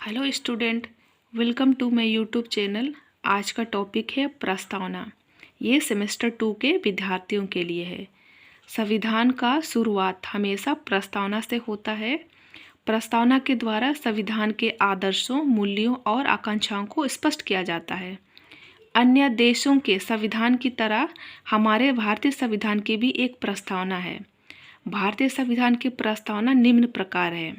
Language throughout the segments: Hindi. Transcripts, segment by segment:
Hello student, welcome to my YouTube channel. आज का टॉपिक है प्रस्तावना। ये सेमेस्टर 2 के विद्यार्थियों के लिए है। संविधान का शुरुआत हमेशा प्रस्तावना से होता है। प्रस्तावना के द्वारा संविधान के आदर्शों, मूल्यों और आकांक्षाओं को स्पष्ट किया जाता है। अन्य देशों के संविधान की तरह हमारे भारतीय संविधान की भी एक प्रस्तावना है। भारतीय संविधान की प्रस्तावना निम्न प्रकार है।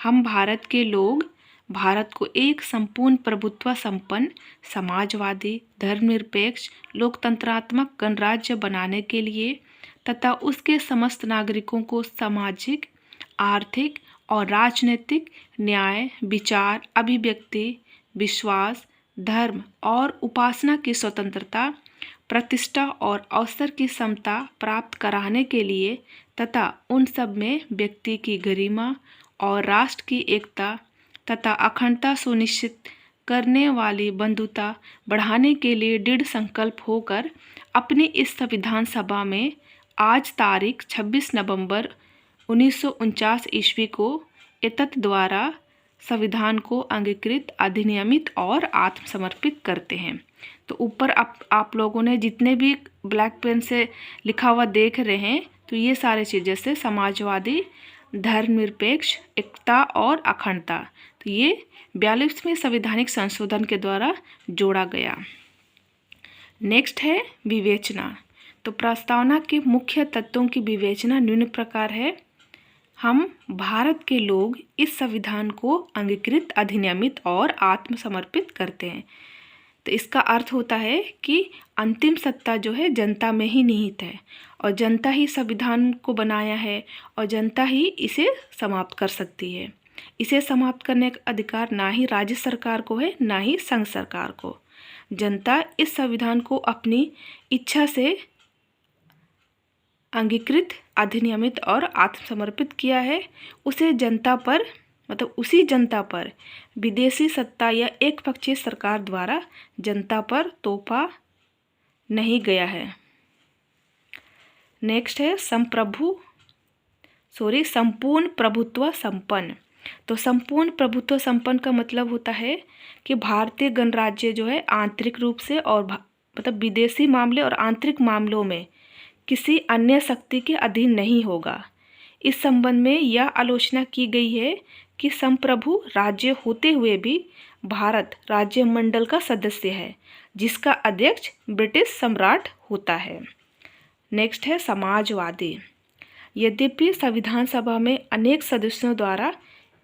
हम भारत के लोग भारत को एक संपूर्ण प्रभुत्व संपन्न, समाजवादी, धर्मनिरपेक्ष, लोकतंत्रात्मक गणराज्य बनाने के लिए तथा उसके समस्त नागरिकों को सामाजिक, आर्थिक और राजनीतिक न्याय, विचार, अभिव्यक्ति, विश्वास, धर्म और उपासना की स्वतंत्रता, प्रतिष्ठा और अवसर की समता प्राप्त कराने के लिए तथा उन सब में व्यक्ति की गरिमा और राष्ट्र की एकता तथा अखंडता सुनिश्चित करने वाली बंधुता बढ़ाने के लिए दृढ़ संकल्प होकर अपनी इस संविधान सभा में आज तारीख 26 नवंबर 1949 ईस्वी को एतत् द्वारा संविधान को अंगीकृत, अधिनियमित और आत्मसमर्पित करते हैं। तो ऊपर आप लोगों ने जितने भी ब्लैक पेन से लिखा हुआ देख रहे हैं, तो ये सारे चीज़ जैसे समाजवादी, धर्मनिरपेक्ष, एकता और अखंडता, तो ये 42वें संवैधानिक संशोधन के द्वारा जोड़ा गया। नेक्स्ट है विवेचना। तो प्रस्तावना के मुख्य तत्वों की विवेचना निम्न प्रकार है। हम भारत के लोग इस संविधान को अंगीकृत, अधिनियमित और आत्मसमर्पित करते हैं। तो इसका अर्थ होता है कि अंतिम सत्ता जो है जनता में ही निहित है और जनता ही संविधान को बनाया है और जनता ही इसे समाप्त कर सकती है। इसे समाप्त करने का अधिकार ना ही राज्य सरकार को है, ना ही संघ सरकार को। जनता इस संविधान को अपनी इच्छा से अंगीकृत, अधिनियमित और आत्मसमर्पित किया है। उसे जनता पर उसी जनता पर विदेशी सत्ता या एक पक्षीय सरकार द्वारा जनता पर तोपा नहीं गया है। नेक्स्ट है संपूर्ण प्रभुत्व संपन्न। तो संपूर्ण प्रभुत्व संपन्न का मतलब होता है कि भारतीय गणराज्य जो है आंतरिक रूप से और विदेशी मामले और आंतरिक मामलों में किसी अन्य शक्ति के अधीन नहीं होगा। इस संबंध में यह आलोचना की गई है कि संप्रभु राज्य होते हुए भी भारत राज्य मंडल का सदस्य है, जिसका अध्यक्ष ब्रिटिश सम्राट होता है। नेक्स्ट है समाजवादी। यद्यपि संविधान सभा में अनेक सदस्यों द्वारा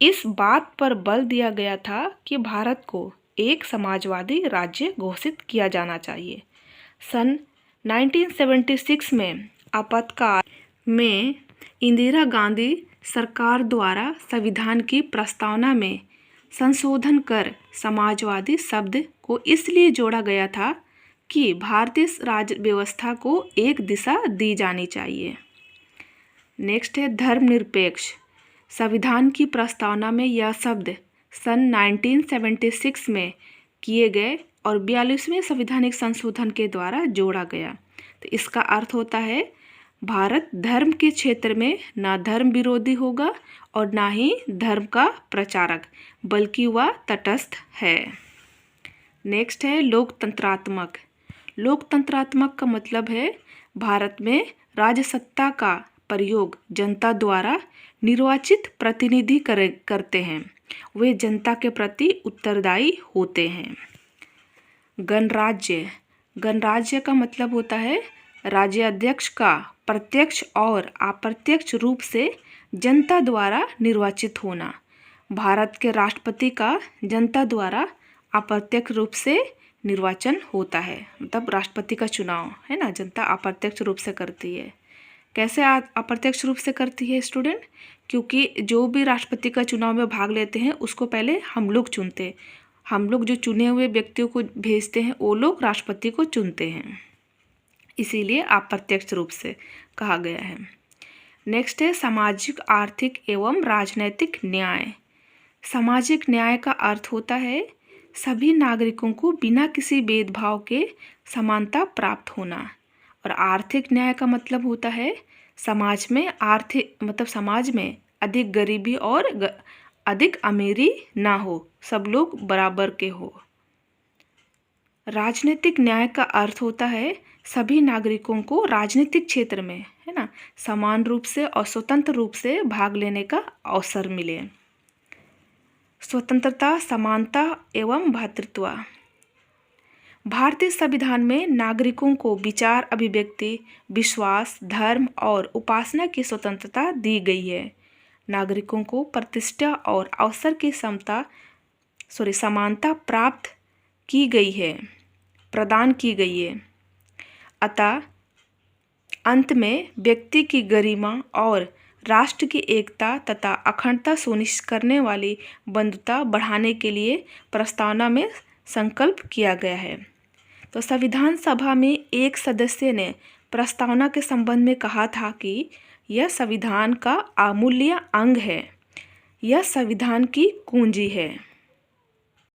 इस बात पर बल दिया गया था कि भारत को एक समाजवादी राज्य घोषित किया जाना चाहिए। सन 1976 में आपातकाल में इंदिरा गांधी सरकार द्वारा संविधान की प्रस्तावना में संशोधन कर समाजवादी शब्द को इसलिए जोड़ा गया था कि भारतीय राज्य व्यवस्था को एक दिशा दी जानी चाहिए। नेक्स्ट है धर्मनिरपेक्ष। संविधान की प्रस्तावना में यह शब्द सन 1976 में किए गए और 42वें संवैधानिक संशोधन के द्वारा जोड़ा गया। तो इसका अर्थ होता है भारत धर्म के क्षेत्र में ना धर्म विरोधी होगा और ना ही धर्म का प्रचारक, बल्कि वह तटस्थ है। नेक्स्ट है लोकतंत्रात्मक। लोकतंत्रात्मक का मतलब है भारत में राजसत्ता का प्रयोग जनता द्वारा निर्वाचित प्रतिनिधि करते हैं। वे जनता के प्रति उत्तरदायी होते हैं। गणराज्य। गणराज्य का मतलब होता है राज्याध्यक्ष का प्रत्यक्ष और अप्रत्यक्ष रूप से जनता द्वारा निर्वाचित होना। भारत के राष्ट्रपति का जनता द्वारा अप्रत्यक्ष रूप से निर्वाचन होता है। राष्ट्रपति का चुनाव है ना, जनता अप्रत्यक्ष रूप से करती है। कैसे अप्रत्यक्ष रूप से करती है स्टूडेंट? क्योंकि जो भी राष्ट्रपति का चुनाव में भाग लेते हैं उसको पहले हम लोग चुनते हैं। हम लोग जो चुने हुए व्यक्तियों को भेजते हैं, वो लोग राष्ट्रपति को चुनते हैं, इसीलिए अप्रत्यक्ष रूप से कहा गया है। नेक्स्ट है सामाजिक, आर्थिक एवं राजनैतिक न्याय। सामाजिक न्याय का अर्थ होता है सभी नागरिकों को बिना किसी भेदभाव के समानता प्राप्त होना। और आर्थिक न्याय का मतलब होता है समाज में समाज में अधिक गरीबी और अधिक अमीरी ना हो, सब लोग बराबर के हो। राजनीतिक न्याय का अर्थ होता है सभी नागरिकों को राजनीतिक क्षेत्र में, है ना, समान रूप से और स्वतंत्र रूप से भाग लेने का अवसर मिले। स्वतंत्रता, समानता एवं भ्रातृत्व। भारतीय संविधान में नागरिकों को विचार, अभिव्यक्ति, विश्वास, धर्म और उपासना की स्वतंत्रता दी गई है। नागरिकों को प्रतिष्ठा और अवसर की समानता प्राप्त की गई है, प्रदान की गई है। अतः अंत में व्यक्ति की गरिमा और राष्ट्र की एकता तथा अखंडता सुनिश्चित करने वाली बंधुता बढ़ाने के लिए प्रस्तावना में संकल्प किया गया है। तो संविधान सभा में एक सदस्य ने प्रस्तावना के संबंध में कहा था कि यह संविधान का अमूल्य अंग है, यह संविधान की कुंजी है।